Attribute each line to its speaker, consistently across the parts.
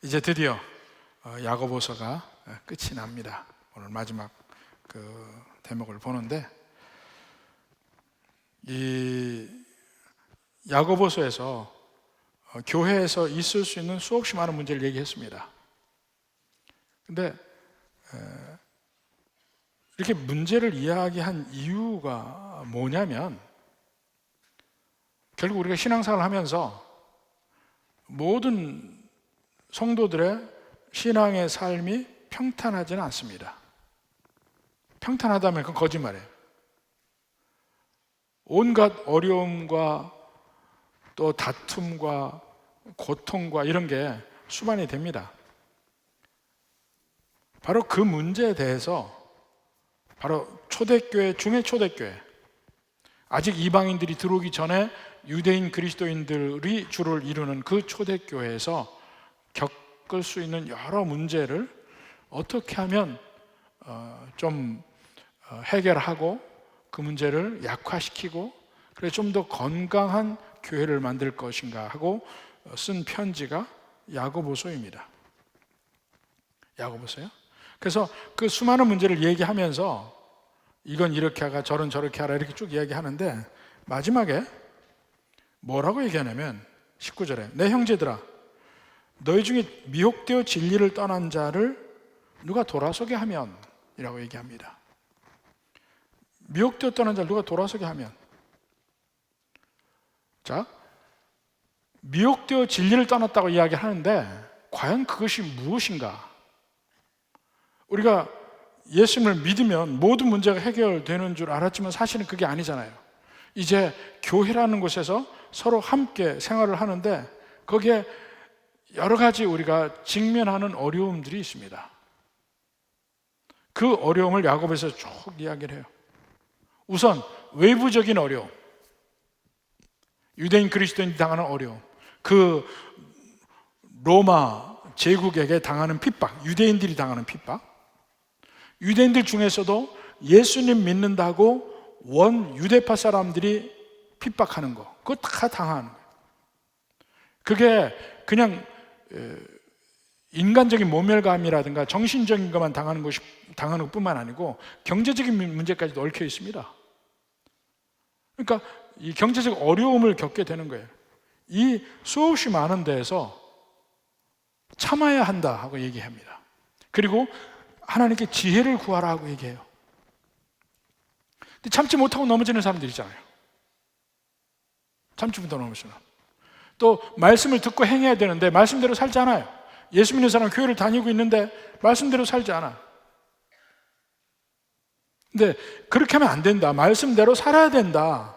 Speaker 1: 이제 드디어 야고보서가 끝이 납니다. 오늘 마지막 대목을 보는데, 이 야고보서에서 교회에서 있을 수 있는 수없이 많은 문제를 얘기했습니다. 근데 이렇게 문제를 이야기한 이유가 뭐냐면, 결국 우리가 신앙생활을 하면서 모든 성도들의 신앙의 삶이 평탄하지는 않습니다. 평탄하다면 그건 거짓말이에요. 온갖 어려움과 또 다툼과 고통과 이런 게 수반이 됩니다. 바로 그 문제에 대해서, 바로 초대교회 중에 초대교회, 아직 이방인들이 들어오기 전에 유대인 그리스도인들이 주를 이루는 그 초대교회에서 겪을 수 있는 여러 문제를 어떻게 하면 좀 해결하고 그 문제를 약화시키고, 그래서 좀 더 건강한 교회를 만들 것인가 하고 쓴 편지가 야고보서입니다. 야고보서요? 그래서 그 수많은 문제를 얘기하면서 이건 이렇게 하라, 저런 저렇게 하라 이렇게 쭉 이야기하는데, 마지막에 뭐라고 얘기하냐면 19절에 내 형제들아, 너희 중에 미혹되어 진리를 떠난 자를 누가 돌아서게 하면 이라고 얘기합니다. 미혹되어 떠난 자를 누가 돌아서게 하면, 자, 미혹되어 진리를 떠났다고 이야기하는데 과연 그것이 무엇인가? 우리가 예수님을 믿으면 모든 문제가 해결되는 줄 알았지만 사실은 그게 아니잖아요. 이제 교회라는 곳에서 서로 함께 생활을 하는데 거기에 여러 가지 우리가 직면하는 어려움들이 있습니다. 그 어려움을 야고보에서 쭉 이야기를 해요. 우선 외부적인 어려움, 유대인 그리스도인이 당하는 어려움, 그 로마 제국에게 당하는 핍박, 유대인들이 당하는 핍박, 유대인들 중에서도 예수님 믿는다고 원 유대파 사람들이 핍박하는 거, 그거 다 당하는 거예요. 그게 그냥 인간적인 모멸감이라든가 정신적인 것만 당하는 것뿐만 아니고 경제적인 문제까지도 얽혀 있습니다. 그러니까 이 경제적 어려움을 겪게 되는 거예요. 이 수없이 많은 데에서 참아야 한다 하고 얘기합니다. 그리고 하나님께 지혜를 구하라 하고 얘기해요. 근데 참지 못하고 넘어지는 사람들 있잖아요. 참지 못하고 넘어지는. 또 말씀을 듣고 행해야 되는데 말씀대로 살지 않아요. 예수 믿는 사람 교회를 다니고 있는데 말씀대로 살지 않아. 근데 그렇게 하면 안 된다. 말씀대로 살아야 된다.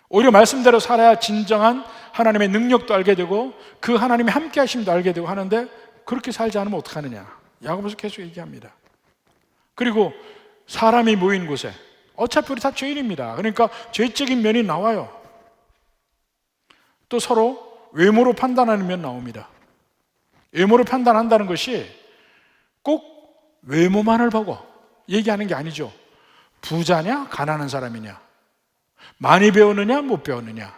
Speaker 1: 오히려 말씀대로 살아야 진정한 하나님의 능력도 알게 되고 그 하나님의 함께 하심도 알게 되고 하는데, 그렇게 살지 않으면 어떡하느냐. 야고보서 계속 얘기합니다. 그리고 사람이 모인 곳에, 어차피 우리 다 죄인입니다. 그러니까 죄적인 면이 나와요. 또 서로 외모로 판단하는 면 나옵니다. 외모로 판단한다는 것이 꼭 외모만을 보고 얘기하는 게 아니죠. 부자냐 가난한 사람이냐, 많이 배우느냐 못 배우느냐,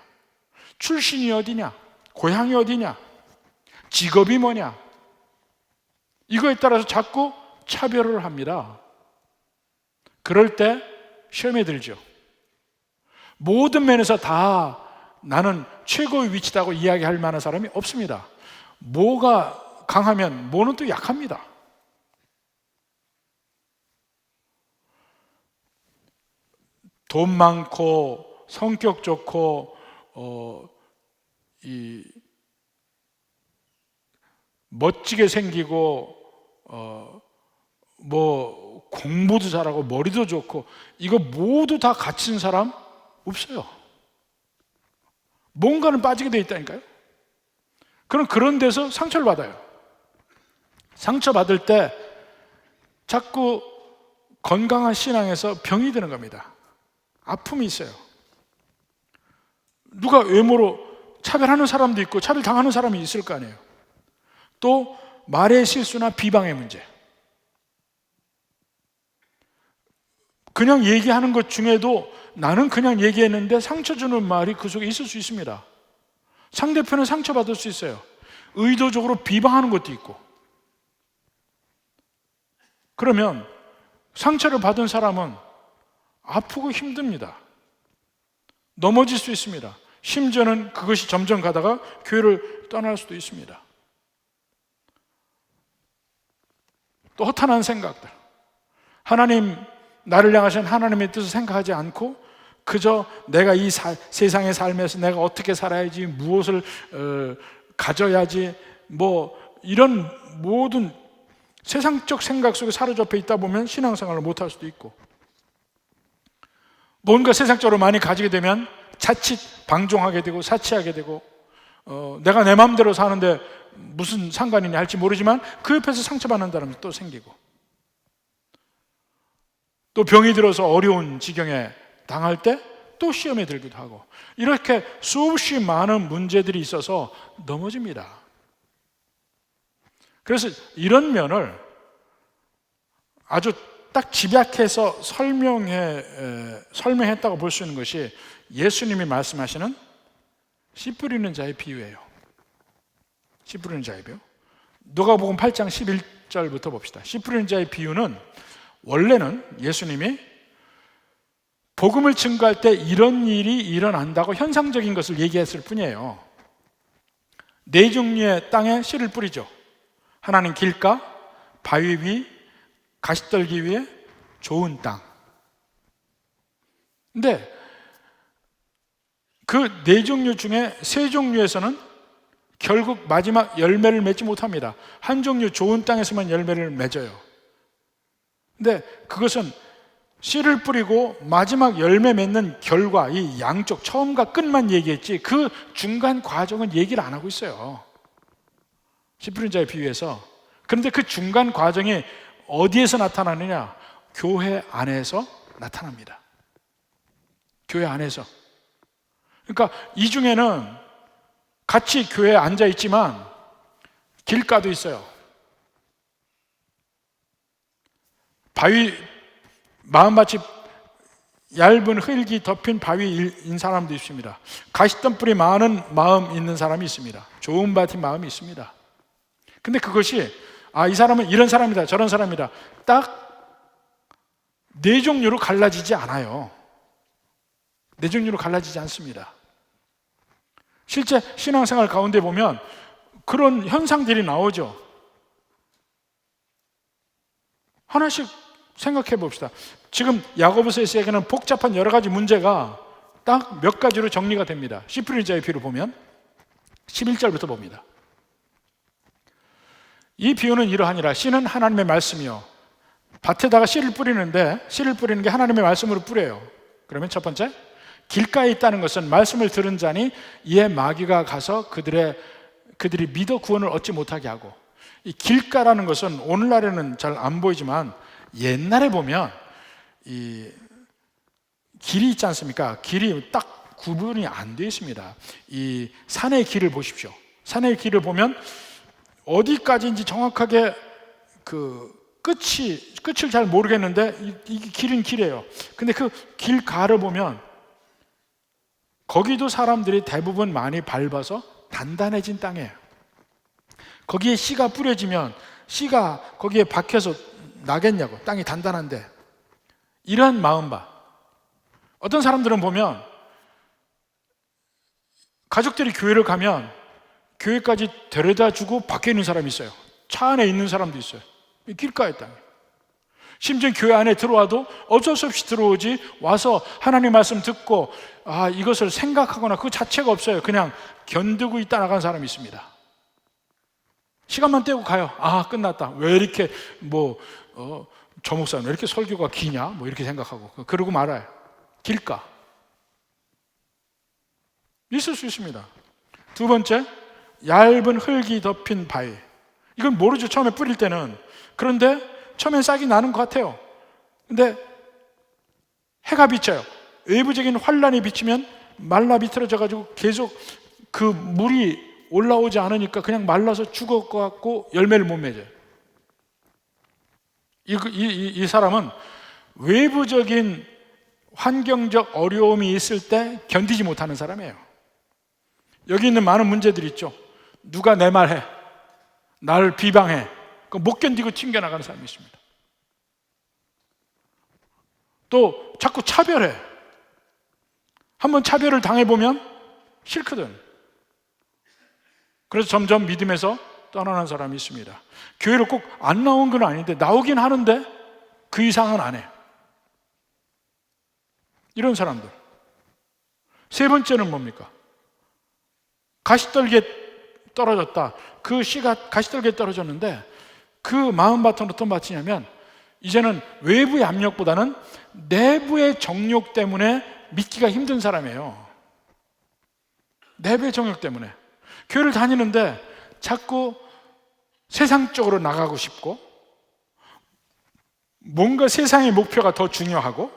Speaker 1: 출신이 어디냐, 고향이 어디냐, 직업이 뭐냐, 이거에 따라서 자꾸 차별을 합니다. 그럴 때 시험에 들죠. 모든 면에서 다 나는 최고의 위치다고 이야기할 만한 사람이 없습니다. 뭐가 강하면 뭐는 또 약합니다. 돈 많고 성격 좋고 멋지게 생기고 뭐 공부도 잘하고 머리도 좋고 이거 모두 다 갖춘 사람 없어요. 뭔가는 빠지게 돼 있다니까요. 그럼 그런 데서 상처를 받아요. 상처받을 때 자꾸 건강한 신앙에서 병이 드는 겁니다. 아픔이 있어요. 누가 외모로 차별하는 사람도 있고 차별당하는 사람이 있을 거 아니에요. 또 말의 실수나 비방의 문제, 그냥 얘기하는 것 중에도 나는 그냥 얘기했는데 상처 주는 말이 그 속에 있을 수 있습니다. 상대편은 상처받을 수 있어요. 의도적으로 비방하는 것도 있고. 그러면 상처를 받은 사람은 아프고 힘듭니다. 넘어질 수 있습니다. 심지어는 그것이 점점 가다가 교회를 떠날 수도 있습니다. 또 허탄한 생각들, 나를 향하신 하나님의 뜻을 생각하지 않고 그저 내가 이 세상의 삶에서 내가 어떻게 살아야지, 무엇을 가져야지, 이런 모든 세상적 생각 속에 사로잡혀 있다 보면 신앙생활을 못할 수도 있고, 뭔가 세상적으로 많이 가지게 되면 자칫 방종하게 되고 사치하게 되고, 내가 내 마음대로 사는데 무슨 상관이냐 할지 모르지만 그 옆에서 상처받는 사람도 또 생기고, 또 병이 들어서 어려운 지경에 당할 때 또 시험에 들기도 하고, 이렇게 수없이 많은 문제들이 있어서 넘어집니다. 그래서 이런 면을 아주 딱 집약해서 설명했다고 볼 수 있는 것이 예수님이 말씀하시는 씨 뿌리는 자의 비유예요. 씨 뿌리는 자의 비유. 누가복음 8장 11절부터 봅시다. 씨 뿌리는 자의 비유는 원래는 예수님이 복음을 증거할 때 이런 일이 일어난다고 현상적인 것을 얘기했을 뿐이에요. 네 종류의 땅에 씨를 뿌리죠. 하나는 길가, 바위 위, 가시떨기 위에 좋은 땅. 근데 그 네 종류 중에 세 종류에서는 결국 마지막 열매를 맺지 못합니다. 한 종류 좋은 땅에서만 열매를 맺어요. 근데 그것은 씨를 뿌리고 마지막 열매 맺는 결과, 이 양쪽 처음과 끝만 얘기했지 그 중간 과정은 얘기를 안 하고 있어요. 씨 뿌린 자의 비유에서. 그런데 그 중간 과정이 어디에서 나타나느냐? 교회 안에서 나타납니다. 교회 안에서. 그러니까 이 중에는 같이 교회에 앉아 있지만 길가도 있어요. 마음밭이 얇은 흙이 덮인 바위인 사람도 있습니다. 가시덤불이 많은 마음 있는 사람이 있습니다. 좋은 밭인 마음이 있습니다. 근데 그것이 이 사람은 이런 사람이다, 저런 사람이다, 딱 네 종류로 갈라지지 않아요. 네 종류로 갈라지지 않습니다. 실제 신앙생활 가운데 보면 그런 현상들이 나오죠. 하나씩 생각해 봅시다. 지금 야고보서에서 얘기하는 복잡한 여러 가지 문제가 딱 몇 가지로 정리가 됩니다. 씨 뿌리는 자의 비유를 보면 11절부터 봅니다. 이 비유는 이러하니라. 씨는 하나님의 말씀이요. 밭에다가 씨를 뿌리는 게 하나님의 말씀으로 뿌려요. 그러면 첫 번째, 길가에 있다는 것은 말씀을 들은 자니 이에 마귀가 가서 그들이 믿어 구원을 얻지 못하게 하고, 이 길가라는 것은 오늘날에는 잘 안 보이지만 옛날에 보면 이 길이 있지 않습니까? 길이 딱 구분이 안 되어 있습니다. 이 산의 길을 보십시오. 산의 길을 보면 어디까지인지 정확하게 끝을 잘 모르겠는데 이게 길은 길이에요. 근데 그 길가를 보면 거기도 사람들이 대부분 많이 밟아서 단단해진 땅이에요. 거기에 씨가 뿌려지면 씨가 거기에 박혀서 나겠냐고, 땅이 단단한데. 이러한 마음봐. 어떤 사람들은 보면 가족들이 교회를 가면 교회까지 데려다 주고 밖에 있는 사람이 있어요. 차 안에 있는 사람도 있어요. 길가에 땅. 심지어 교회 안에 들어와도 어쩔 수 없이 들어오지, 와서 하나님 말씀 듣고 이것을 생각하거나 그 자체가 없어요. 그냥 견디고 있다 나간 사람이 있습니다. 시간만 때우고 가요. 끝났다. 왜 이렇게 저 목사는 왜 이렇게 설교가 기냐? 이렇게 생각하고 그러고 말아요. 길가. 있을 수 있습니다. 두 번째, 얇은 흙이 덮인 바위. 이건 모르죠, 처음에 뿌릴 때는. 그런데 처음엔 싹이 나는 것 같아요. 근데 해가 비쳐요. 외부적인 환란이 비치면 말라 비틀어져가지고 계속 그 물이 올라오지 않으니까 그냥 말라서 죽을 것 같고 열매를 못 맺어요. 이 사람은 외부적인 환경적 어려움이 있을 때 견디지 못하는 사람이에요. 여기 있는 많은 문제들이 있죠. 누가 내 말해, 나를 비방해, 못 견디고 튕겨나가는 사람이 있습니다. 또 자꾸 차별해. 한번 차별을 당해보면 싫거든. 그래서 점점 믿음에서 떠나는 사람이 있습니다. 교회로 꼭 안 나온 건 아닌데 나오긴 하는데 그 이상은 안 해. 이런 사람들. 세 번째는 뭡니까? 가시떨기에 떨어졌다. 그 씨가 가시떨기에 떨어졌는데 그 마음밭은 어떤 밭이냐면 이제는 외부의 압력보다는 내부의 정욕 때문에 믿기가 힘든 사람이에요. 내부의 정욕 때문에 교회를 다니는데 자꾸 세상적으로 나가고 싶고 뭔가 세상의 목표가 더 중요하고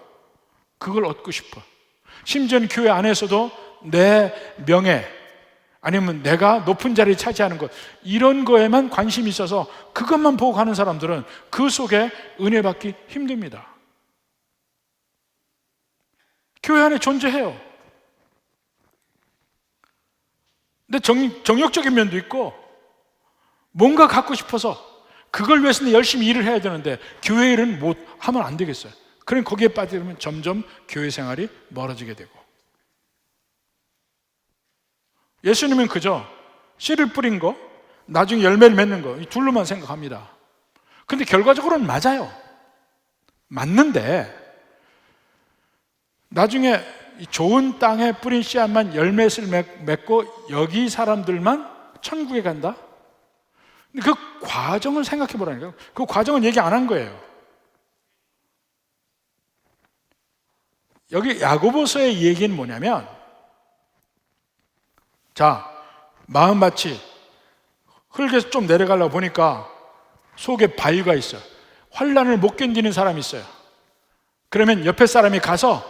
Speaker 1: 그걸 얻고 싶어. 심지어는 교회 안에서도 내 명예 아니면 내가 높은 자리를 차지하는 것 이런 거에만 관심이 있어서 그것만 보고 가는 사람들은 그 속에 은혜 받기 힘듭니다. 교회 안에 존재해요. 근데 정욕적인 면도 있고 뭔가 갖고 싶어서 그걸 위해서는 열심히 일을 해야 되는데 교회 일은 못 하면 안 되겠어요. 그럼 거기에 빠지면 점점 교회 생활이 멀어지게 되고 예수님은 그저 씨를 뿌린 거 나중에 열매를 맺는 거 이 둘로만 생각합니다. 근데 결과적으로는 맞아요. 맞는데 나중에 좋은 땅에 뿌린 씨앗만 열매를 맺고 여기 사람들만 천국에 간다? 근데 그 과정을 생각해 보라니까요. 그 과정은 얘기 안 한 거예요. 여기 야고보서의 얘기는 뭐냐면 자, 마음밭이 흙에서 좀 내려가려고 보니까 속에 바위가 있어요. 환난을 못 견디는 사람이 있어요. 그러면 옆에 사람이 가서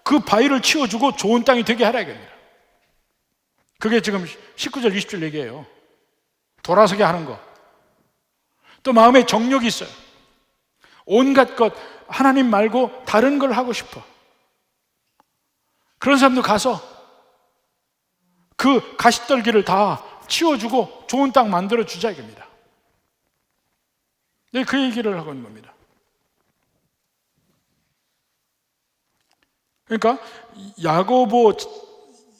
Speaker 1: 그 바위를 치워주고 좋은 땅이 되게 하라 이겁니다. 그게 지금 19절 20절 얘기예요. 돌아서게 하는 거. 또 마음에 정욕이 있어요. 온갖 것 하나님 말고 다른 걸 하고 싶어. 그런 사람도 가서 그 가시떨기를 다 치워주고 좋은 땅 만들어 주자 이겁니다. 네, 그 얘기를 하고 있는 겁니다. 그러니까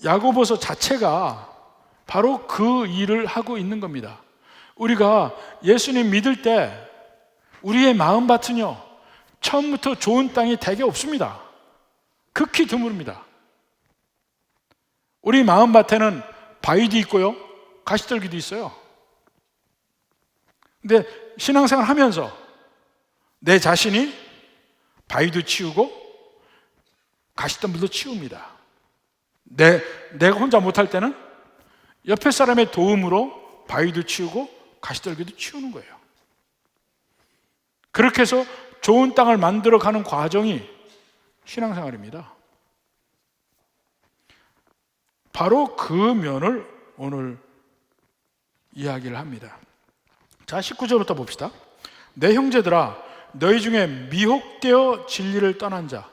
Speaker 1: 야고보서 자체가 바로 그 일을 하고 있는 겁니다. 우리가 예수님 믿을 때 우리의 마음밭은요 처음부터 좋은 땅이 대개 없습니다. 극히 드뭅니다. 우리 마음밭에는 바위도 있고요 가시떨기도 있어요. 근데 신앙생활 하면서 내 자신이 바위도 치우고 가시덤불도 치웁니다. 내가 혼자 못할 때는 옆에 사람의 도움으로 바위도 치우고 가시떨기도 치우는 거예요. 그렇게 해서 좋은 땅을 만들어가는 과정이 신앙생활입니다. 바로 그 면을 오늘 이야기를 합니다. 자, 19절부터 봅시다. 내 형제들아 너희 중에 미혹되어 진리를 떠난 자,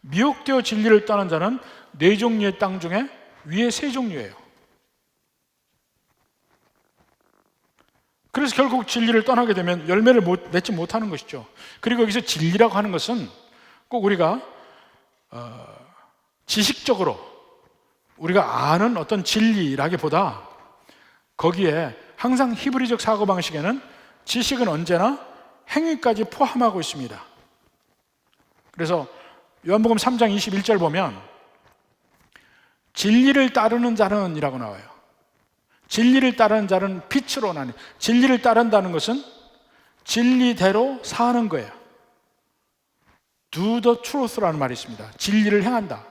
Speaker 1: 미혹되어 진리를 떠난 자는 네 종류의 땅 중에 위에 세 종류예요. 그래서 결국 진리를 떠나게 되면 열매를 맺지 못하는 것이죠. 그리고 여기서 진리라고 하는 것은 꼭 우리가 지식적으로 우리가 아는 어떤 진리라기보다 거기에 항상 히브리적 사고방식에는 지식은 언제나 행위까지 포함하고 있습니다. 그래서 요한복음 3장 21절 보면 진리를 따르는 자는 이라고 나와요. 진리를 따르는 자는 빛으로 나니 진리를 따른다는 것은 진리대로 사는 거예요. Do the truth라는 말이 있습니다. 진리를 행한다.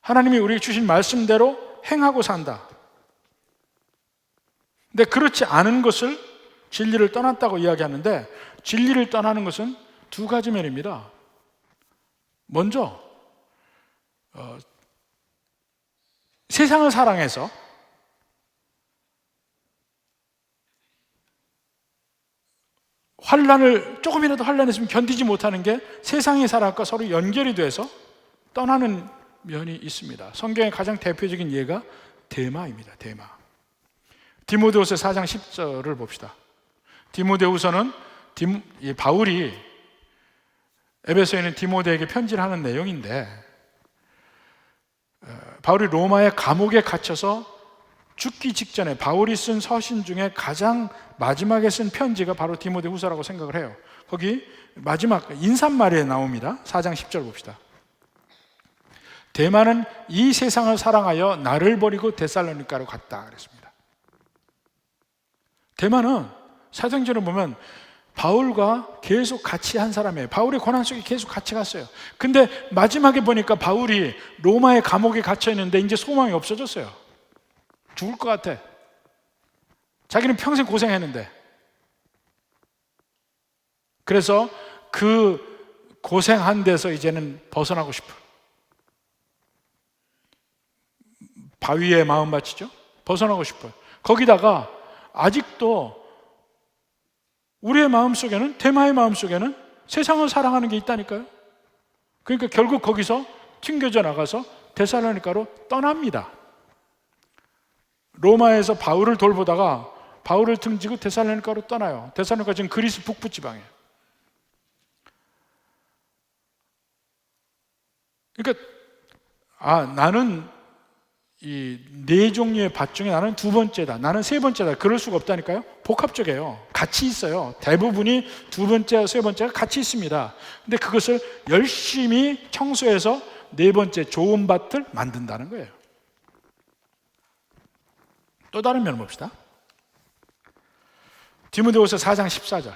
Speaker 1: 하나님이 우리에게 주신 말씀대로 행하고 산다. 근데 그렇지 않은 것을 진리를 떠났다고 이야기하는데 진리를 떠나는 것은 두 가지 면입니다. 먼저 세상을 사랑해서 조금이라도 환난했으면 견디지 못하는 게 세상의 사랑과 서로 연결이 돼서 떠나는 면이 있습니다. 성경의 가장 대표적인 예가 데마입니다. 데마. 디모데후서 4장 10절을 봅시다. 디모데후서는 바울이 에베소에 있는 디모데에게 편지를 하는 내용인데, 바울이 로마의 감옥에 갇혀서 죽기 직전에 바울이 쓴 서신 중에 가장 마지막에 쓴 편지가 바로 디모데후서라고 생각을 해요. 거기 마지막 인사말에 나옵니다. 4장 10절 봅시다. 데마는 이 세상을 사랑하여 나를 버리고 데살로니가로 갔다 그랬습니다. 데마는 사도행전을 보면 바울과 계속 같이 한 사람이에요. 바울의 고난 속에 계속 같이 갔어요. 근데 마지막에 보니까 바울이 로마의 감옥에 갇혀 있는데 이제 소망이 없어졌어요. 죽을 것 같아. 자기는 평생 고생했는데. 그래서 그 고생한 데서 이제는 벗어나고 싶어요. 바위에 마음밭이죠. 벗어나고 싶어요. 거기다가 아직도 우리의 마음속에는, 데마의 마음속에는 세상을 사랑하는 게 있다니까요. 그러니까 결국 거기서 튕겨져 나가서 데살로니가로 떠납니다. 로마에서 바울을 돌보다가 바울을 등지고 데살로니가로 떠나요. 데살로니가 지금 그리스 북부 지방이에요. 그러니까 나는 이 네 종류의 밭 중에 나는 두 번째다, 나는 세 번째다, 그럴 수가 없다니까요. 복합적이에요. 같이 있어요. 대부분이 두 번째, 세 번째가 같이 있습니다. 근데 그것을 열심히 청소해서 네 번째 좋은 밭을 만든다는 거예요. 또 다른 면을 봅시다. 디모데후서 4장 14절.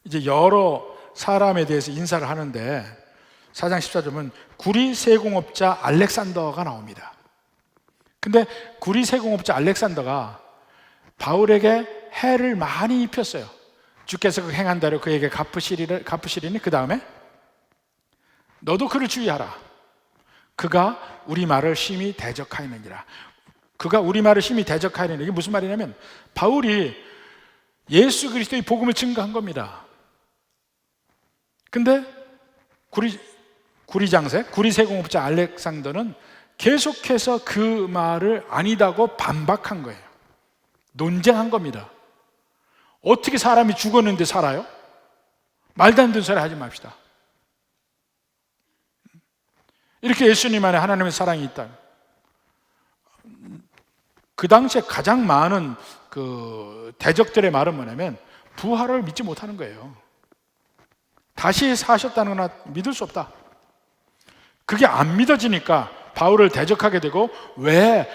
Speaker 1: 이제 여러 사람에 대해서 인사를 하는데 4장 14절은 구리 세공업자 알렉산더가 나옵니다. 근데 구리 세공업자 알렉산더가 바울에게 해를 많이 입혔어요. 주께서 그 행한 대로 그에게 갚으시리니 그 다음에 너도 그를 주의하라. 그가 우리 말을 심히 대적하였느니라. 그가 우리 말을 심히 대적하였느니라. 이게 무슨 말이냐면 바울이 예수 그리스도의 복음을 증거한 겁니다. 근데 구리 세공업자 알렉산더는 계속해서 그 말을 아니다고 반박한 거예요. 논쟁한 겁니다. 어떻게 사람이 죽었는데 살아요? 말도 안 되는 소리 하지 맙시다. 이렇게 예수님 안에 하나님의 사랑이 있다. 그 당시에 가장 많은 그 대적들의 말은 뭐냐면 부활을 믿지 못하는 거예요. 다시 사셨다는 건 믿을 수 없다. 그게 안 믿어지니까 바울을 대적하게 되고 왜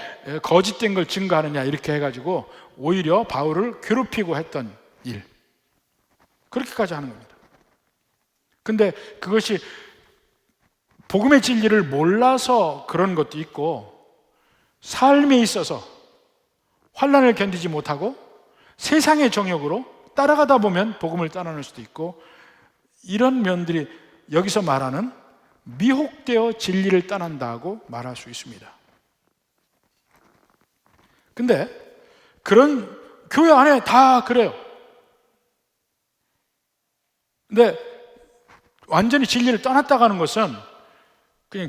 Speaker 1: 거짓된 걸 증거하느냐 이렇게 해가지고 오히려 바울을 괴롭히고 했던 일, 그렇게까지 하는 겁니다. 근데 그것이 복음의 진리를 몰라서 그런 것도 있고, 삶에 있어서 환난을 견디지 못하고 세상의 정욕으로 따라가다 보면 복음을 떠나는 수도 있고, 이런 면들이 여기서 말하는 미혹되어 진리를 떠난다고 말할 수 있습니다. 근데 그런 교회 안에 다 그래요. 근데 완전히 진리를 떠났다고 하는 것은 그냥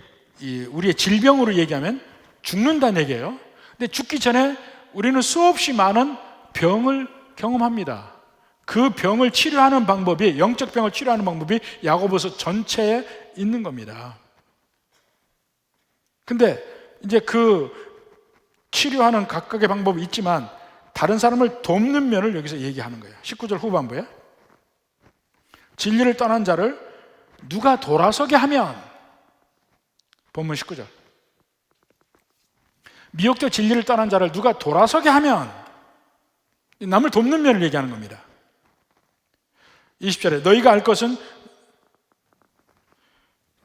Speaker 1: 우리의 질병으로 얘기하면 죽는다는 얘기예요. 근데 죽기 전에 우리는 수없이 많은 병을 경험합니다. 그 병을 치료하는 방법이, 영적 병을 치료하는 방법이 야고보서 전체에 있는 겁니다. 근데 이제 그 치료하는 각각의 방법이 있지만 다른 사람을 돕는 면을 여기서 얘기하는 거예요. 19절 후반부에 진리를 떠난 자를 누가 돌아서게 하면, 본문 19절, 미혹되어 진리를 떠난 자를 누가 돌아서게 하면, 남을 돕는 면을 얘기하는 겁니다. 20절에 너희가 알 것은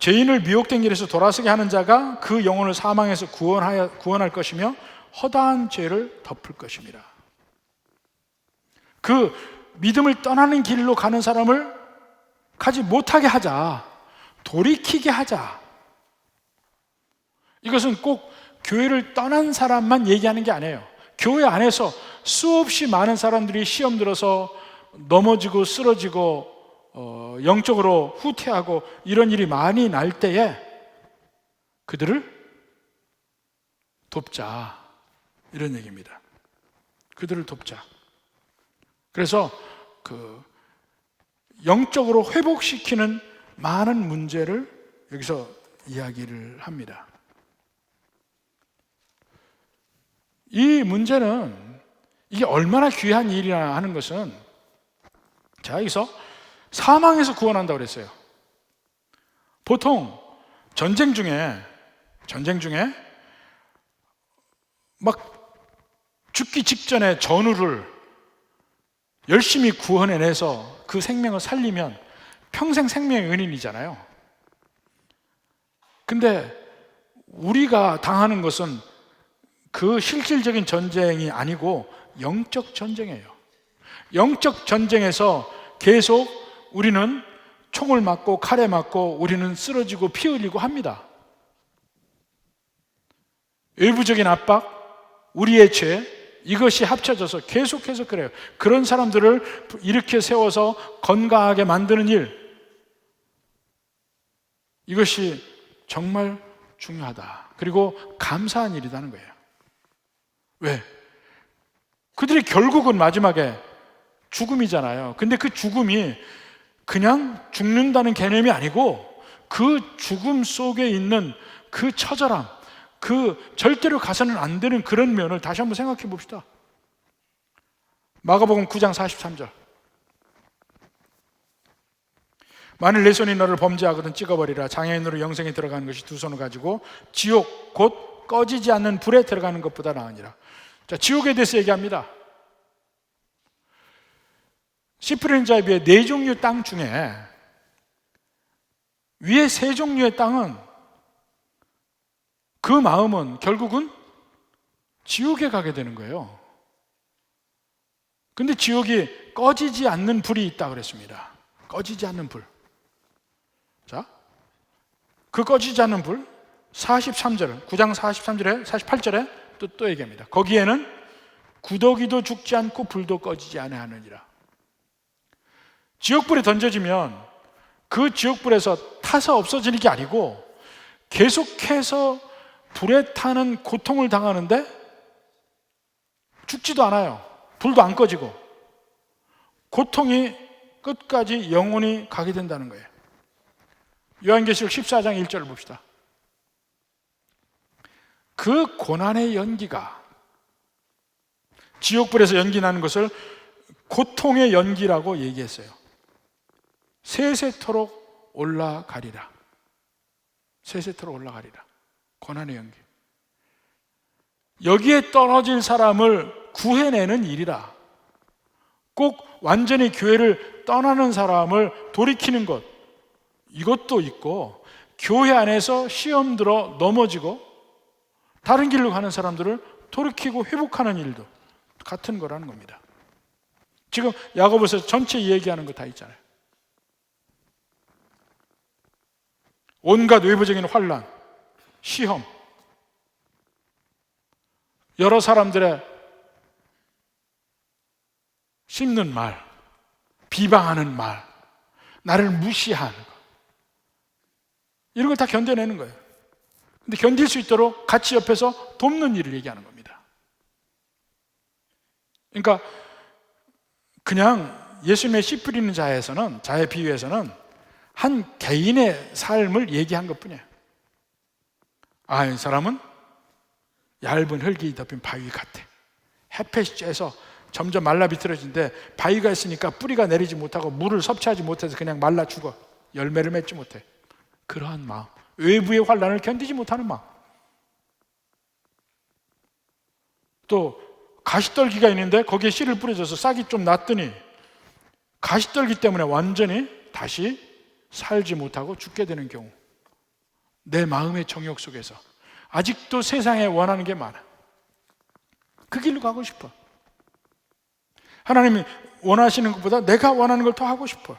Speaker 1: 죄인을 미혹된 길에서 돌아서게 하는 자가 그 영혼을 사망에서 구원할 것이며 허다한 죄를 덮을 것입니다. 그 믿음을 떠나는 길로 가는 사람을 가지 못하게 하자, 돌이키게 하자. 이것은 꼭 교회를 떠난 사람만 얘기하는 게 아니에요. 교회 안에서 수없이 많은 사람들이 시험 들어서 넘어지고 쓰러지고 영적으로 후퇴하고 이런 일이 많이 날 때에 그들을 돕자, 이런 얘기입니다. 그들을 돕자. 그래서 영적으로 회복시키는 많은 문제를 여기서 이야기를 합니다. 이 문제는 이게 얼마나 귀한 일이냐 하는 것은, 자, 여기서 사망에서 구원한다고 그랬어요. 보통 전쟁 중에 막 죽기 직전에 전우를 열심히 구원해내서 그 생명을 살리면 평생 생명의 은인이잖아요. 근데 우리가 당하는 것은 그 실질적인 전쟁이 아니고 영적 전쟁이에요. 영적 전쟁에서 계속 우리는 총을 맞고 칼에 맞고 우리는 쓰러지고 피 흘리고 합니다. 외부적인 압박, 우리의 죄, 이것이 합쳐져서 계속해서 그래요. 그런 사람들을 이렇게 세워서 건강하게 만드는 일, 이것이 정말 중요하다. 그리고 감사한 일이라는 거예요. 왜? 그들이 결국은 마지막에 죽음이잖아요. 근데 그 죽음이 그냥 죽는다는 개념이 아니고 그 죽음 속에 있는 그 처절함, 그 절대로 가서는 안 되는 그런 면을 다시 한번 생각해 봅시다. 마가복음 9장 43절. 만일 내 손이 너를 범죄하거든 찍어버리라. 장애인으로 영생에 들어가는 것이 두 손을 가지고 지옥 곧 꺼지지 않는 불에 들어가는 것보다 나으니라. 자, 지옥에 대해서 얘기합니다. 씨 뿌리는 자에 비해 네 종류의 땅 중에 위에 세 종류의 땅은 그 마음은 결국은 지옥에 가게 되는 거예요. 근데 지옥이 꺼지지 않는 불이 있다 그랬습니다. 꺼지지 않는 불. 자, 그 꺼지지 않는 불 43절, 9장 43절에 48절에 또 얘기합니다. 거기에는 구더기도 죽지 않고 불도 꺼지지 아니하느니라. 지옥불에 던져지면 그 지옥불에서 타서 없어지는 게 아니고 계속해서 불에 타는 고통을 당하는데 죽지도 않아요. 불도 안 꺼지고 고통이 끝까지 영원히 가게 된다는 거예요. 요한계시록 14장 1절을 봅시다. 그 고난의 연기가, 지옥불에서 연기 나는 것을 고통의 연기라고 얘기했어요. 세세토록 올라가리라. 세세토록 올라가리라. 고난의 연기. 여기에 떨어질 사람을 구해내는 일이라. 꼭 완전히 교회를 떠나는 사람을 돌이키는 것, 이것도 있고, 교회 안에서 시험 들어 넘어지고 다른 길로 가는 사람들을 돌이키고 회복하는 일도 같은 거라는 겁니다. 지금 야고보서 전체 얘기하는 거 다 있잖아요. 온갖 외부적인 환난, 시험, 여러 사람들의 씹는 말, 비방하는 말, 나를 무시하는 거, 이런 걸 다 견뎌내는 거예요. 근데 견딜 수 있도록 같이 옆에서 돕는 일을 얘기하는 겁니다. 그러니까 그냥 예수님의 씨 뿌리는 자에서는, 자의 비유에서는 한 개인의 삶을 얘기한 것뿐이에요. 아, 이 사람은 얇은 흙이 덮인 바위 같아. 햇볕이 쬐서 점점 말라 비틀어지는데 바위가 있으니까 뿌리가 내리지 못하고 물을 섭취하지 못해서 그냥 말라 죽어. 열매를 맺지 못해. 그러한 마음, 외부의 환난을 견디지 못하는 마음. 또 가시떨기가 있는데 거기에 씨를 뿌려줘서 싹이 좀 났더니 가시떨기 때문에 완전히 다시 살지 못하고 죽게 되는 경우, 내 마음의 정욕 속에서 아직도 세상에 원하는 게 많아. 그 길로 가고 싶어. 하나님이 원하시는 것보다 내가 원하는 걸 더 하고 싶어.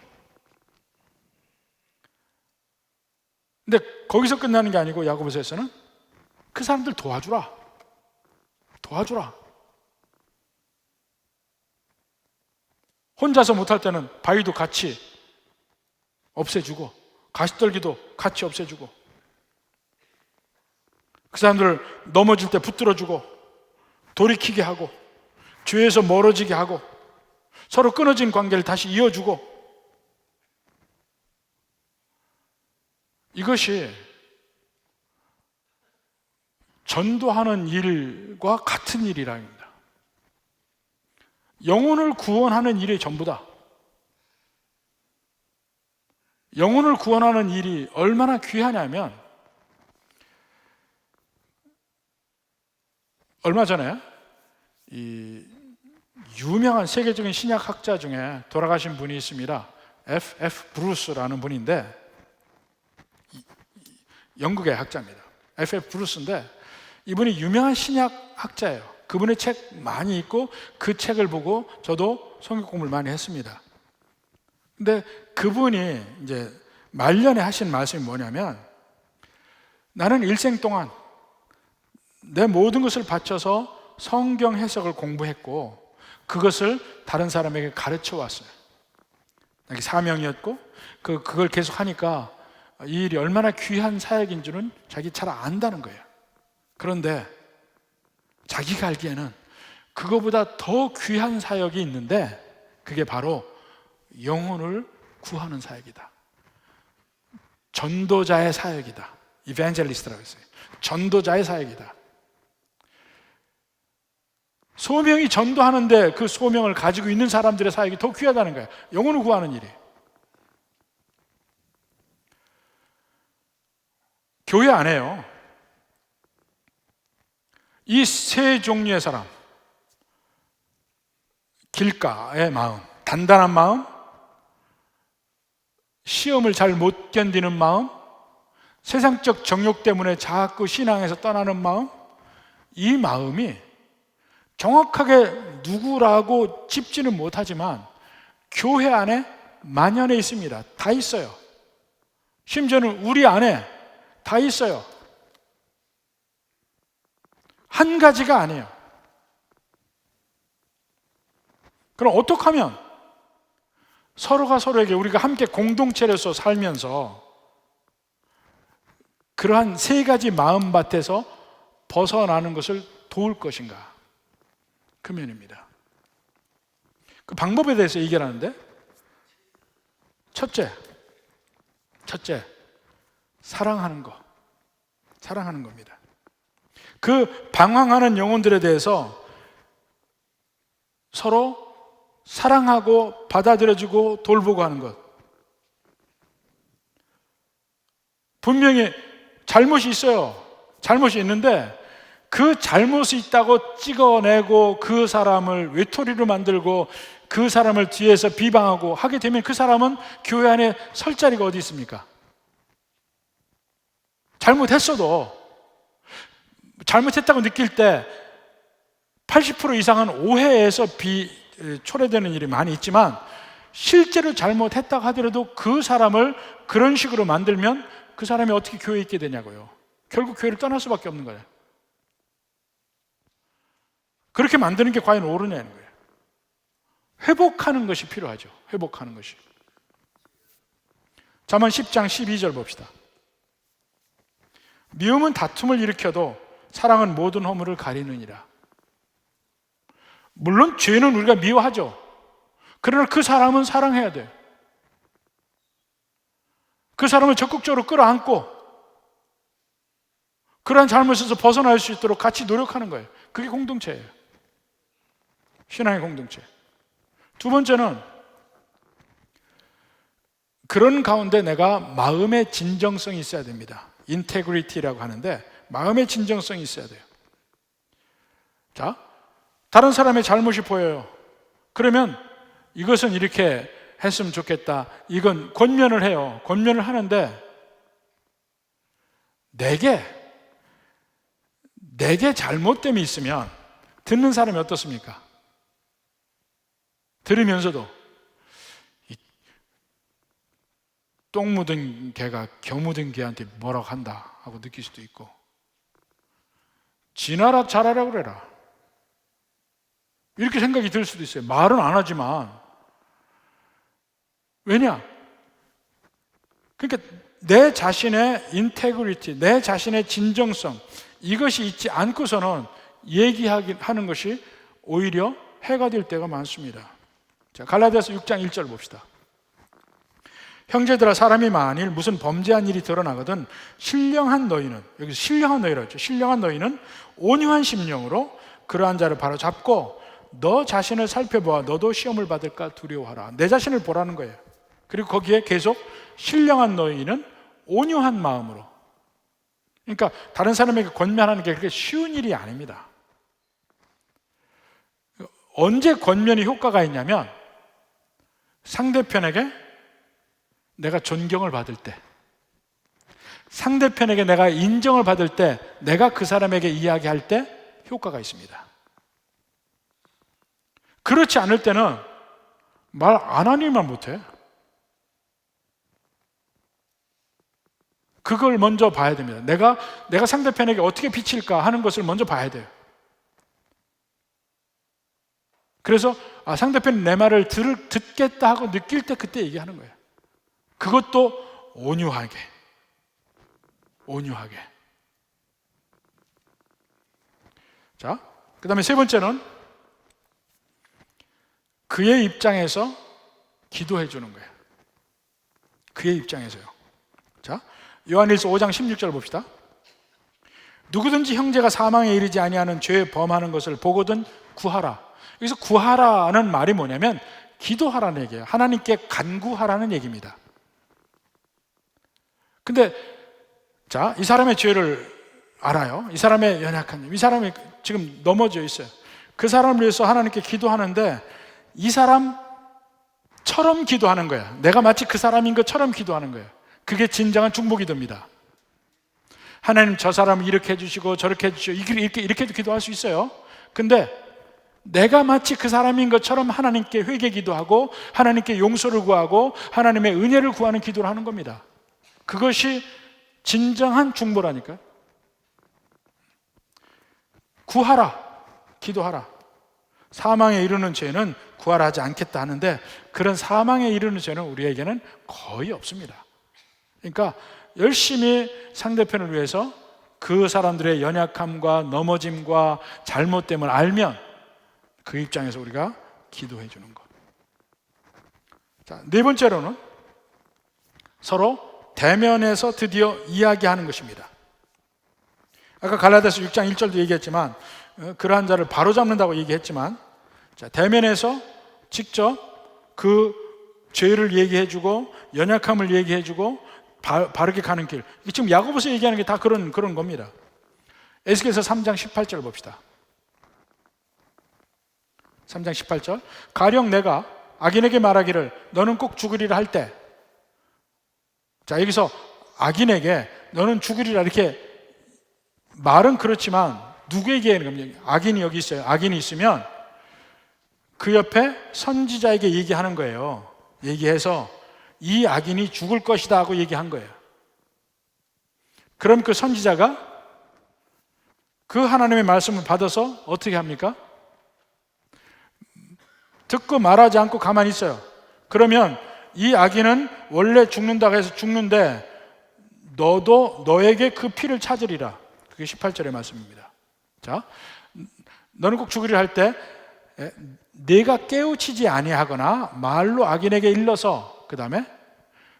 Speaker 1: 근데 거기서 끝나는 게 아니고 야고보서에서는 그 사람들 도와주라. 혼자서 못할 때는 바위도 같이 없애주고 가시떨기도 같이 없애주고, 그 사람들을 넘어질 때 붙들어주고 돌이키게 하고 죄에서 멀어지게 하고 서로 끊어진 관계를 다시 이어주고, 이것이 전도하는 일과 같은 일이랍니다. 영혼을 구원하는 일이 전부다. 영혼을 구원하는 일이 얼마나 귀하냐면, 얼마 전에 이 유명한 세계적인 신약학자 중에 돌아가신 분이 있습니다. F.F. 브루스라는 분인데, 영국의 학자입니다. F.F. 브루스인데 이분이 유명한 신약학자예요. 그분의 책 많이 읽고 그 책을 보고 저도 성경 공부를 많이 했습니다. 근데 그분이 이제 말년에 하신 말씀이 뭐냐면, 나는 일생 동안 내 모든 것을 바쳐서 성경 해석을 공부했고 그것을 다른 사람에게 가르쳐 왔어요. 자기 사명이었고 그걸 계속 하니까 이 일이 얼마나 귀한 사역인 줄은 자기 잘 안다는 거예요. 그런데 자기가 알기에는 그거보다 더 귀한 사역이 있는데 그게 바로 영혼을 구하는 사역이다. 전도자의 사역이다. 이벤젤리스트라고 했어요. 전도자의 사역이다. 소명이 전도하는데 그 소명을 가지고 있는 사람들의 사역이 더 귀하다는 거예요. 영혼을 구하는 일이. 교회 안에요, 이 세 종류의 사람, 길가의 마음, 단단한 마음, 시험을 잘 못 견디는 마음, 세상적 정욕 때문에 자꾸 신앙에서 떠나는 마음, 이 마음이 정확하게 누구라고 짚지는 못하지만 교회 안에 만연해 있습니다. 다 있어요. 심지어는 우리 안에 다 있어요. 한 가지가 아니에요. 그럼 어떻게 하면 서로가 서로에게 우리가 함께 공동체로서 살면서 그러한 세 가지 마음밭에서 벗어나는 것을 도울 것인가? 그 면입니다. 그 방법에 대해서 얘기를 하는데, 첫째, 사랑하는 거. 사랑하는 겁니다. 그 방황하는 영혼들에 대해서 서로 사랑하고 받아들여주고 돌보고 하는 것. 분명히 잘못이 있어요. 잘못이 있는데 그 잘못이 있다고 찍어내고 그 사람을 외톨이로 만들고 그 사람을 뒤에서 비방하고 하게 되면 그 사람은 교회 안에 설 자리가 어디 있습니까? 잘못했어도 잘못했다고 느낄 때 80% 이상은 오해에서 초래되는 일이 많이 있지만, 실제로 잘못했다고 하더라도 그 사람을 그런 식으로 만들면 그 사람이 어떻게 교회에 있게 되냐고요. 결국 교회를 떠날 수밖에 없는 거예요. 그렇게 만드는 게 과연 옳으냐는 거예요. 회복하는 것이 필요하죠. 회복하는 것이. 잠언 10장 12절 봅시다. 미움은 다툼을 일으켜도 사랑은 모든 허물을 가리느니라. 물론 죄는 우리가 미워하죠. 그러나 그 사람은 사랑해야 돼요. 그 사람을 적극적으로 끌어안고 그러한 잘못에서 벗어날 수 있도록 같이 노력하는 거예요. 그게 공동체예요. 신앙의 공동체. 두 번째는 그런 가운데 내가 마음의 진정성이 있어야 됩니다. 인테그리티라고 하는데 마음의 진정성이 있어야 돼요. 자, 다른 사람의 잘못이 보여요. 그러면 이것은 이렇게 했으면 좋겠다. 이건 권면을 해요. 권면을 하는데 내게 잘못됨이 있으면 듣는 사람이 어떻습니까? 들으면서도 이 똥 묻은 개가 겨 묻은 개한테 뭐라고 한다 하고 느낄 수도 있고, 지나라 잘하라 그래라 이렇게 생각이 들 수도 있어요. 말은 안 하지만. 왜냐? 그러니까 내 자신의 인테그리티, 내 자신의 진정성, 이것이 있지 않고서는 얘기하는 것이 오히려 해가 될 때가 많습니다. 자, 갈라디아서 6장 1절 봅시다. 형제들아, 사람이 만일 무슨 범죄한 일이 드러나거든 신령한 너희는, 여기서 신령한 너희라고 했죠. 신령한 너희는 온유한 심령으로 그러한 자를 바로잡고 너 자신을 살펴보아 너도 시험을 받을까 두려워하라. 내 자신을 보라는 거예요. 그리고 거기에 계속 신령한 너희는 온유한 마음으로. 그러니까 다른 사람에게 권면하는 게 그렇게 쉬운 일이 아닙니다. 언제 권면이 효과가 있냐면 상대편에게 내가 존경을 받을 때, 상대편에게 내가 인정을 받을 때, 내가 그 사람에게 이야기할 때 효과가 있습니다. 그렇지 않을 때는 말 안 하니만 못해. 그걸 먼저 봐야 됩니다. 내가 상대편에게 어떻게 비칠까 하는 것을 먼저 봐야 돼요. 그래서 상대편이 내 말을 듣겠다 하고 느낄 때 그때 얘기하는 거예요. 그것도 온유하게. 자, 그 다음에 세 번째는 그의 입장에서 기도해 주는 거예요. 그의 입장에서요. 자, 요한일서 5장 16절 봅시다. 누구든지 형제가 사망에 이르지 아니하는 죄에 범하는 것을 보거든 구하라. 여기서 구하라는 말이 뭐냐면 기도하라는 얘기예요. 하나님께 간구하라는 얘기입니다. 근데 자, 이 사람의 죄를 알아요. 이 사람의 연약한, 이 사람이 지금 넘어져 있어요. 그 사람을 위해서 하나님께 기도하는데 이 사람처럼 기도하는 거야. 내가 마치 그 사람인 것처럼 기도하는 거예요. 그게 진정한 중보기도입니다. 하나님, 저 사람을 이렇게 해주시고 저렇게 해주시고 이렇게도 기도할 수 있어요. 근데 내가 마치 그 사람인 것처럼 하나님께 회개 기도하고 하나님께 용서를 구하고 하나님의 은혜를 구하는 기도를 하는 겁니다. 그것이 진정한 중보라니까요. 구하라, 기도하라. 사망에 이르는 죄는 구하라 하지 않겠다 하는데 그런 사망에 이르는 죄는 우리에게는 거의 없습니다. 그러니까 열심히 상대편을 위해서 그 사람들의 연약함과 넘어짐과 잘못됨을 알면 그 입장에서 우리가 기도해 주는 것. 자, 네 번째로는 서로 대면에서 드디어 이야기하는 것입니다. 아까 갈라디아서 6장 1절도 얘기했지만 그러한 자를 바로잡는다고 얘기했지만, 자, 대면에서 직접 그 죄를 얘기해주고 연약함을 얘기해주고 바르게 가는 길. 지금 야고보서 얘기하는 게 다 그런 겁니다. 에스겔서 3장 18절 봅시다. 3장 18절. 가령 내가 악인에게 말하기를 너는 꼭 죽으리라 할 때, 자, 여기서 악인에게 너는 죽으리라 이렇게 말은 그렇지만 누구에게 하는 겁니까? 악인이 여기 있어요. 악인이 있으면 그 옆에 선지자에게 얘기하는 거예요. 얘기해서 이 악인이 죽을 것이다 하고 얘기한 거예요. 그럼 그 선지자가 그 하나님의 말씀을 받아서 어떻게 합니까? 듣고 말하지 않고 가만히 있어요. 그러면 이 악인은 원래 죽는다고 해서 죽는데 너도 너에게 그 피를 찾으리라. 그게 18절의 말씀입니다. 자, 너는 꼭 죽으리라 할 때 네가 깨우치지 아니하거나 말로 악인에게 일러서 그 다음에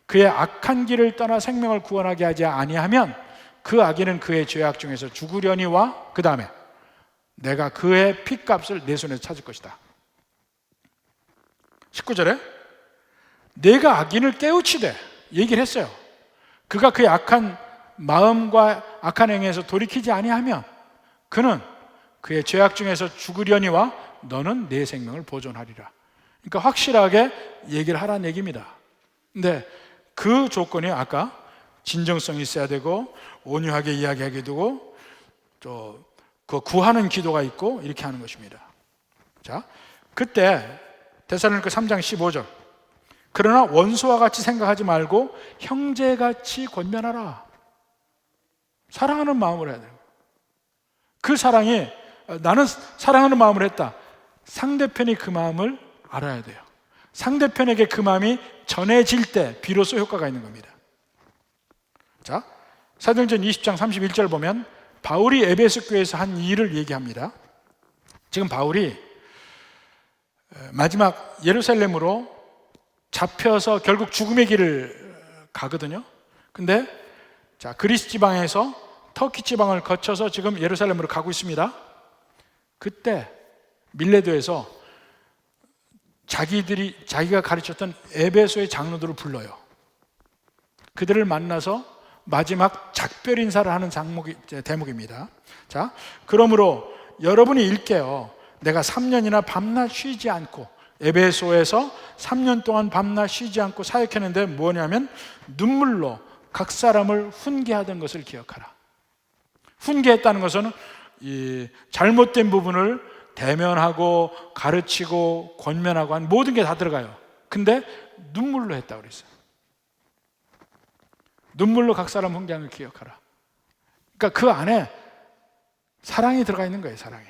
Speaker 1: 그의 악한 길을 떠나 생명을 구원하게 하지 아니하면 그 악인은 그의 죄악 중에서 죽으려니와 그 다음에 내가 그의 피값을 내 손에서 찾을 것이다. 19절에 내가 악인을 깨우치되 얘기를 했어요. 그가 그의 악한 마음과 악한 행위에서 돌이키지 아니하면 그는 그의 죄악 중에서 죽으려니와 너는 내 생명을 보존하리라. 그러니까 확실하게 얘기를 하라는 얘기입니다. 근데 그 조건이 아까 진정성이 있어야 되고 온유하게 이야기하게 되고 또 그 구하는 기도가 있고 이렇게 하는 것입니다. 자, 그때 데살로니가 3장 15절. 그러나 원수와 같이 생각하지 말고 형제같이 권면하라. 사랑하는 마음으로 해야 돼요. 그 사랑이 나는 사랑하는 마음으로 했다. 상대편이 그 마음을 알아야 돼요. 상대편에게 그 마음이 전해질 때 비로소 효과가 있는 겁니다. 자, 사도행전 20장 31절 보면 바울이 에베소 교회에서 한 일을 얘기합니다. 지금 바울이 마지막 예루살렘으로 잡혀서 결국 죽음의 길을 가거든요. 근데 자, 그리스 지방에서 터키 지방을 거쳐서 지금 예루살렘으로 가고 있습니다. 그때 밀레도에서 자기가 가르쳤던 에베소의 장로들을 불러요. 그들을 만나서 마지막 작별 인사를 하는 대목입니다. 자, 그러므로 여러분이 읽게요. 내가 3년이나 밤낮 쉬지 않고 에베소에서 3년 동안 밤낮 쉬지 않고 사역했는데 뭐냐면 눈물로 각 사람을 훈계하던 것을 기억하라. 훈계했다는 것은 이 잘못된 부분을 대면하고 가르치고 권면하고 한 모든 게 다 들어가요. 근데 눈물로 했다고 그랬어요. 눈물로 각 사람 훈계하는 걸 기억하라. 그러니까 그 안에 사랑이 들어가 있는 거예요. 사랑이.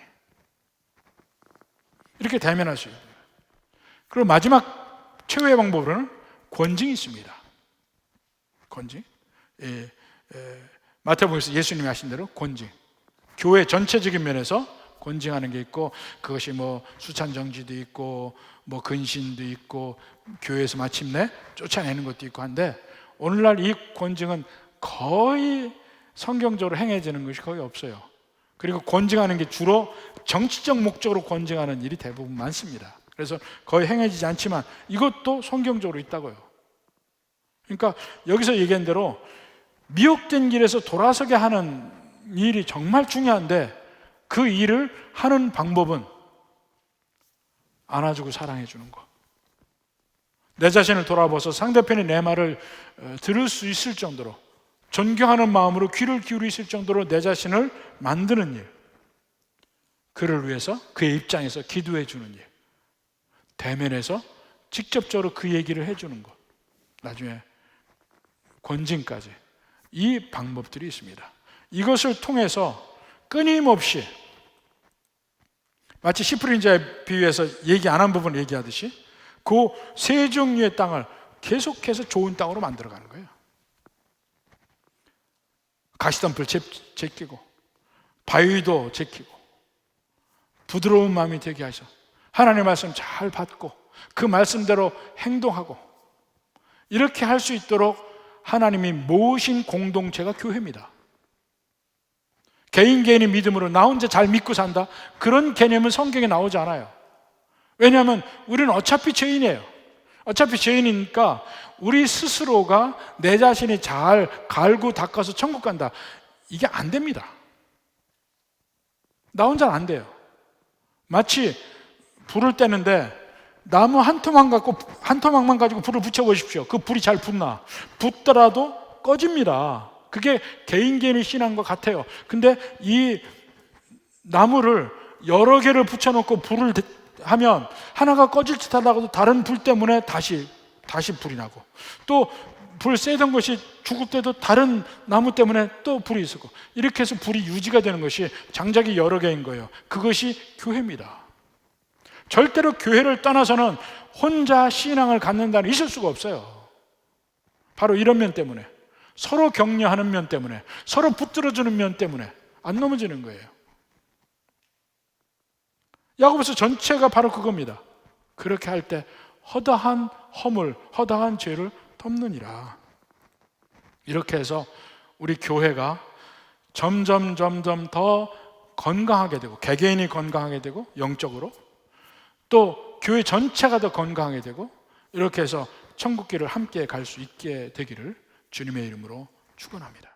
Speaker 1: 이렇게 대면할 수 있어요. 그리고 마지막 최후의 방법으로는 권징이 있습니다. 권징. 마태복음에서 예수님이 하신 대로 권징. 교회 전체적인 면에서 권징하는 게 있고, 그것이 뭐 수찬 정지도 있고 뭐 근신도 있고 교회에서 마침내 쫓아내는 것도 있고 한데, 오늘날 이 권징은 거의 성경적으로 행해지는 것이 거의 없어요. 그리고 권징하는 게 주로 정치적 목적으로 권징하는 일이 대부분 많습니다. 그래서 거의 행해지지 않지만 이것도 성경적으로 있다고요. 그러니까 여기서 얘기한 대로 미혹된 길에서 돌아서게 하는 일이 정말 중요한데, 그 일을 하는 방법은 안아주고 사랑해 주는 것. 내 자신을 돌아보서 상대편이 내 말을 들을 수 있을 정도로 존경하는 마음으로 귀를 기울일 수 있을 정도로 내 자신을 만드는 일, 그를 위해서 그의 입장에서 기도해 주는 일, 대면에서 직접적으로 그 얘기를 해주는 것, 나중에 권징까지, 이 방법들이 있습니다. 이것을 통해서 끊임없이 마치 씨 뿌린 자의 비유에서 얘기 안 한 부분을 얘기하듯이 그 세 종류의 땅을 계속해서 좋은 땅으로 만들어가는 거예요. 가시덤불 제끼고 바위도 제끼고 부드러운 마음이 되게 하셔 하나님의 말씀 잘 받고 그 말씀대로 행동하고, 이렇게 할 수 있도록 하나님이 모으신 공동체가 교회입니다. 개인이 믿음으로 나 혼자 잘 믿고 산다, 그런 개념은 성경에 나오지 않아요. 왜냐하면 우리는 어차피 죄인이에요. 어차피 죄인이니까 우리 스스로가 내 자신이 잘 갈고 닦아서 천국 간다, 이게 안 됩니다. 나 혼자는 안 돼요. 마치 불을 떼는데 나무 한 토막만 가지고 불을 붙여보십시오. 그 불이 잘 붙나? 붙더라도 꺼집니다. 그게 개인의 신앙과 같아요. 근데 이 나무를 여러 개를 붙여놓고 불을 하면 하나가 꺼질 듯 하다가도 다른 불 때문에 다시 불이 나고, 또 불 쐬던 것이 죽을 때도 다른 나무 때문에 또 불이 있었고, 이렇게 해서 불이 유지가 되는 것이 장작이 여러 개인 거예요. 그것이 교회입니다. 절대로 교회를 떠나서는 혼자 신앙을 갖는다는 있을 수가 없어요. 바로 이런 면 때문에, 서로 격려하는 면 때문에, 서로 붙들어주는 면 때문에 안 넘어지는 거예요. 야고보서 전체가 바로 그겁니다. 그렇게 할 때 허다한 허물, 허다한 죄를 덮느니라. 이렇게 해서 우리 교회가 점점 더 건강하게 되고, 개개인이 건강하게 되고, 영적으로 또 교회 전체가 더 건강하게 되고, 이렇게 해서 천국길을 함께 갈 수 있게 되기를 주님의 이름으로 축원합니다.